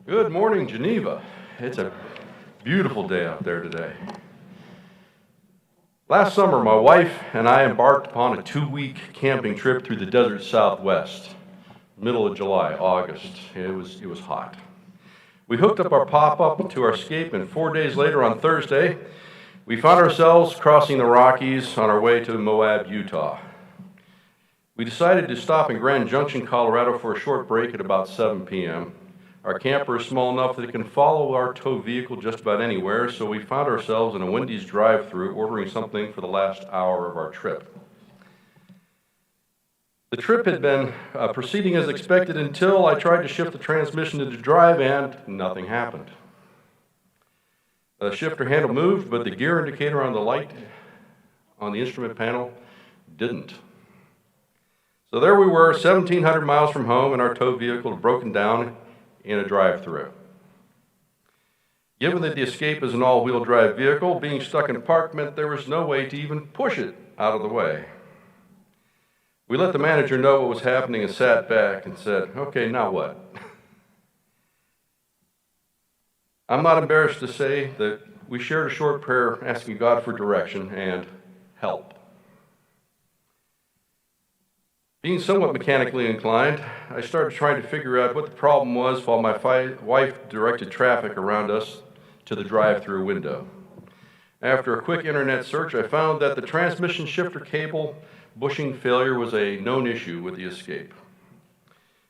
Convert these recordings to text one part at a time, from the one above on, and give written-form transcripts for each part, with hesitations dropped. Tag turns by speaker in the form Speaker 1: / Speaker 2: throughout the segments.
Speaker 1: Good morning, Geneva. It's a beautiful day out there today. Last summer, my wife and I embarked upon a 2-week camping trip through the desert Southwest. Middle of July, August. It was hot. We hooked up our pop-up to our Escape, and 4 days later on Thursday, we found ourselves crossing the Rockies on our way to Moab, Utah. We decided to stop in Grand Junction, Colorado for a short break at about 7 p.m. Our camper is small enough that it can follow our tow vehicle just about anywhere, so we found ourselves in a Wendy's drive-thru ordering something for the last hour of our trip. The trip had been proceeding as expected until I tried to shift the transmission into drive and nothing happened. The shifter handle moved, but the gear indicator on the light on the instrument panel didn't. So there we were, 1,700 miles from home, and our tow vehicle had broken down in a drive-thru. Given that the Escape is an all-wheel drive vehicle, being stuck in park meant there was no way to even push it out of the way. We let the manager know what was happening and sat back and said, "Okay, now what?" I'm not embarrassed to say that we shared a short prayer asking God for direction and help. Being somewhat mechanically inclined, I started trying to figure out what the problem was while my wife directed traffic around us to the drive-thru window. After a quick internet search, I found that the transmission shifter cable bushing failure was a known issue with the Escape.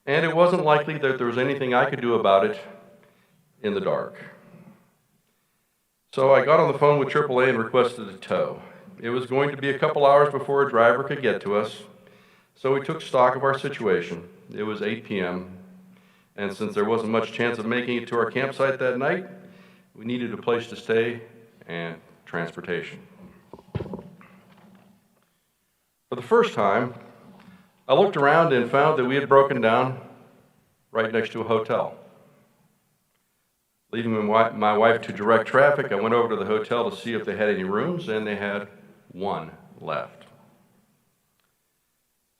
Speaker 1: And it wasn't likely that there was anything I could do about it in the dark. So I got on the phone with AAA and requested a tow. It was going to be a couple hours before a driver could get to us. So we took stock of our situation. It was 8 p.m., and since there wasn't much chance of making it to our campsite that night, we needed a place to stay and transportation. For the first time, I looked around and found that we had broken down right next to a hotel. Leaving my wife to direct traffic, I went over to the hotel to see if they had any rooms, and they had one left.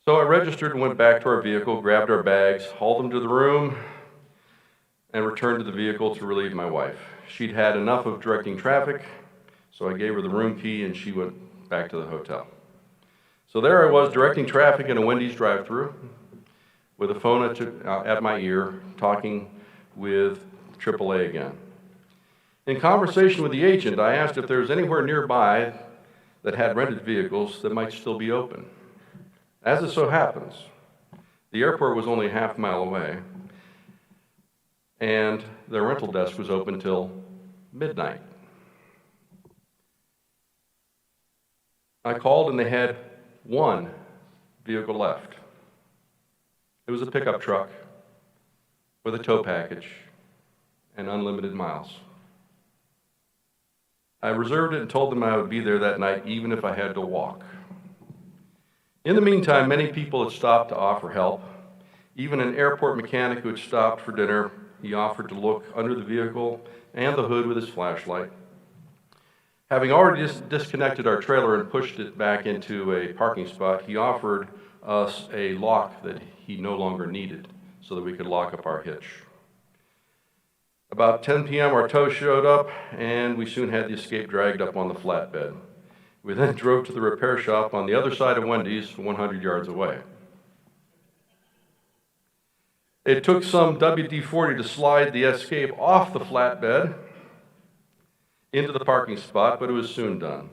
Speaker 1: So I registered and went back to our vehicle, grabbed our bags, hauled them to the room, and returned to the vehicle to relieve my wife. She'd had enough of directing traffic, so I gave her the room key and she went back to the hotel. So there I was directing traffic in a Wendy's drive-thru with a phone at my ear, talking with AAA again. In conversation with the agent, I asked if there was anywhere nearby that had rented vehicles that might still be open. As it so happens, the airport was only a half-mile away, and the rental desk was open till midnight. I called, and they had one vehicle left. It was a pickup truck with a tow package and unlimited miles. I reserved it and told them I would be there that night, even if I had to walk. In the meantime, many people had stopped to offer help. Even an airport mechanic who had stopped for dinner, he offered to look under the vehicle and the hood with his flashlight. Having already disconnected our trailer and pushed it back into a parking spot, he offered us a lock that he no longer needed so that we could lock up our hitch. About 10 p.m., our tow showed up, and we soon had the Escape dragged up on the flatbed. We then drove to the repair shop on the other side of Wendy's, 100 yards away. It took some WD-40 to slide the Escape off the flatbed into the parking spot, but it was soon done.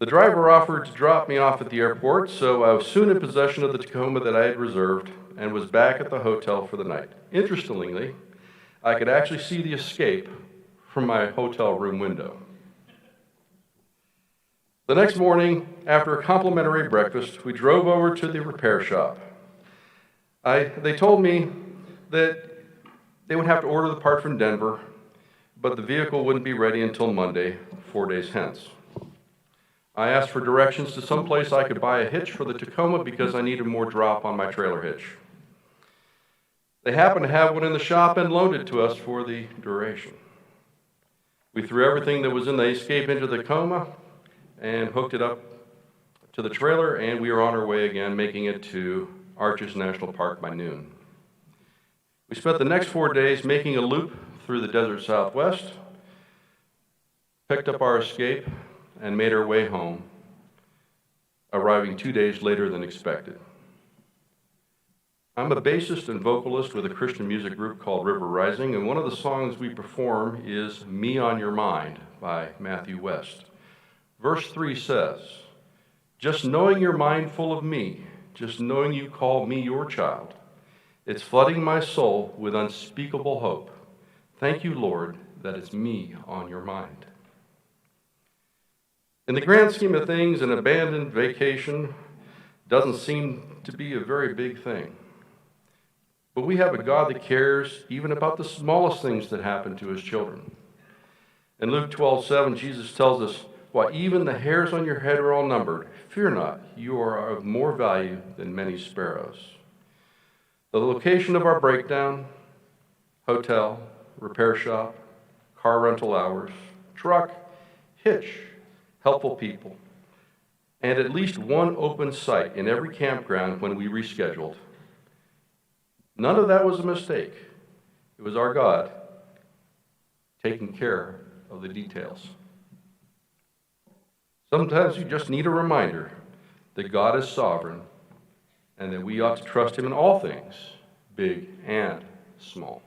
Speaker 1: The driver offered to drop me off at the airport, so I was soon in possession of the Tacoma that I had reserved and was back at the hotel for the night. Interestingly, I could actually see the Escape from my hotel room window. The next morning, after a complimentary breakfast, we drove over to the repair shop. They told me that they would have to order the part from Denver, but the vehicle wouldn't be ready until Monday, 4 days hence. I asked for directions to some place I could buy a hitch for the Tacoma because I needed more drop on my trailer hitch. They happened to have one in the shop and loaned it to us for the duration. We threw everything that was in the Escape into the Tacoma and hooked it up to the trailer, and we were on our way again, making it to Arches National Park by noon. We spent the next 4 days making a loop through the desert Southwest, picked up our escape, and made our way home, arriving 2 days later than expected. I'm a bassist and vocalist with a Christian music group called River Rising, and one of the songs we perform is Me on Your Mind by Matthew West. Verse 3 says, "Just knowing you're mindful of me, just knowing you call me your child, it's flooding my soul with unspeakable hope. Thank you, Lord, that it's me on your mind." In the grand scheme of things, an abandoned vacation doesn't seem to be a very big thing. But we have a God that cares even about the smallest things that happen to his children. In Luke 12:7, Jesus tells us, "While even the hairs on your head are all numbered, fear not, you are of more value than many sparrows." The location of our breakdown, hotel, repair shop, car rental hours, truck, hitch, helpful people, and at least one open site in every campground when we rescheduled. None of that was a mistake. It was our God taking care of the details. Sometimes you just need a reminder that God is sovereign and that we ought to trust him in all things, big and small.